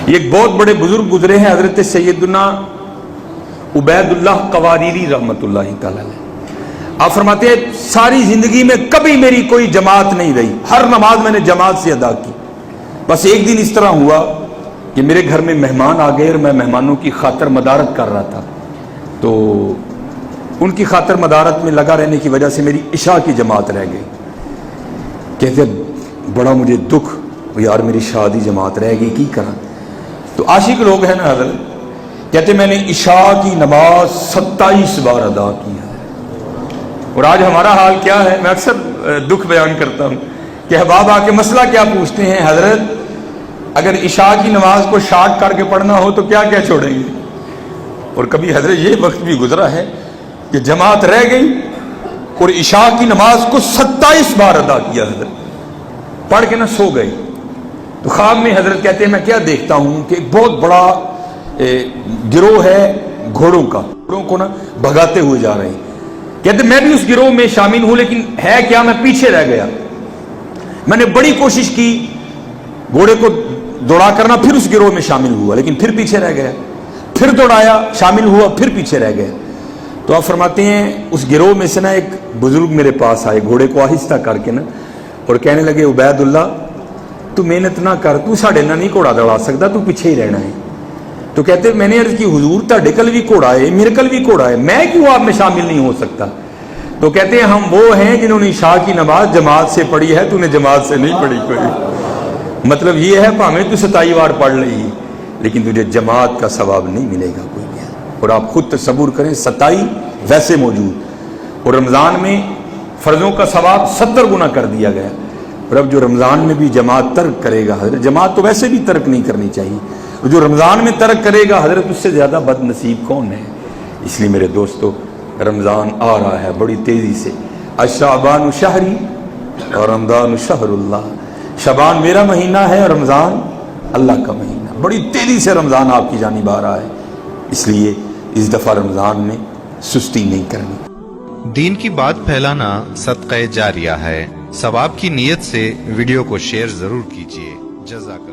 یہ ایک بہت بڑے بزرگ گزرے ہیں، حضرت سیدنا عبیداللہ قواریری رحمۃ اللہ تعالی علیہ۔ آپ فرماتے ہیں ساری زندگی میں کبھی میری کوئی جماعت نہیں رہی، ہر نماز میں نے جماعت سے ادا کی، بس ایک دن اس طرح ہوا کہ میرے گھر میں مہمان آ گئے اور میں مہمانوں کی خاطر مدارت کر رہا تھا، تو ان کی خاطر مدارت میں لگا رہنے کی وجہ سے میری عشاء کی جماعت رہ گئی۔ کہتے بڑا مجھے دکھ، یار میری شادی جماعت رہ گئی، کی کرا؟ تو عاشق لوگ ہیں نا حضرت، کہتے میں نے عشاء کی نماز 27 بار ادا کی ہے۔ اور آج ہمارا حال کیا ہے؟ میں اکثر دکھ بیان کرتا ہوں کہ احباب آ کے مسئلہ کیا پوچھتے ہیں، حضرت اگر عشاء کی نماز کو شارٹ کر کے پڑھنا ہو تو کیا کیا چھوڑیں گے؟ اور کبھی حضرت یہ وقت بھی گزرا ہے کہ جماعت رہ گئی اور عشاء کی نماز کو 27 بار ادا کیا، حضرت پڑھ کے نہ سو گئی۔ تو خواب میں حضرت کہتے ہیں میں کیا دیکھتا ہوں کہ ایک بہت بڑا گروہ ہے گھوڑوں کا، گھوڑوں کو نا بھگاتے ہوئے جا رہے ہیں۔ کہتے میں بھی اس گروہ میں شامل ہوں، لیکن ہے کیا، میں پیچھے رہ گیا۔ میں نے بڑی کوشش کی گھوڑے کو دوڑا کرنا، پھر اس گروہ میں شامل ہوا، لیکن پھر پیچھے رہ گیا، پھر دوڑایا، شامل ہوا، پھر پیچھے رہ گیا۔ تو آپ فرماتے ہیں اس گروہ میں سے نا ایک بزرگ میرے پاس آئے گھوڑے کو آہستہ کر کے نا، اور کہنے لگے عبیداللہ تو محنت نہ کر، تو ساڑے نہ نہیں گھوڑا دوڑا سکتا، تو پیچھے ہی رہنا ہے۔ تو کہتے میں نے عرض کی حضور تہاڈے کل بھی گھوڑا ہے، میرے کل بھی گھوڑا ہے، میں کیوں آپ میں شامل نہیں ہو سکتا؟ تو کہتے ہیں ہم وہ ہیں جنہوں نے عشاء کی نماز جماعت سے پڑھی ہے، تو نے جماعت سے نہیں پڑھی کوئی۔ مطلب یہ ہے پاویں تو 27 بار پڑھ لئی لیکن تجھے جماعت کا ثواب نہیں ملے گا کوئی بھی۔ اور آپ خود تصور کریں 27 ویسے موجود، اور رمضان میں فرضوں کا ثواب 70 گنا کر دیا گیا۔ اور اب جو رمضان میں بھی جماعت ترک کرے گا، حضرت جماعت تو ویسے بھی ترک نہیں کرنی چاہیے، اور جو رمضان میں ترک کرے گا حضرت اس سے زیادہ بد نصیب کون ہے؟ اس لیے میرے دوستو رمضان آ رہا ہے بڑی تیزی سے۔ الشعبان شہری اور رمضان شہر اللہ، شعبان میرا مہینہ ہے اور رمضان اللہ کا مہینہ، بڑی تیزی سے رمضان آپ کی جانب آ رہا ہے، اس لیے اس دفعہ رمضان میں سستی نہیں کرنی۔ دین کی بات پھیلانا صدقہ جاریہ ہے، ثواب کی نیت سے ویڈیو کو شیئر ضرور کیجیے۔ جزاک اللہ۔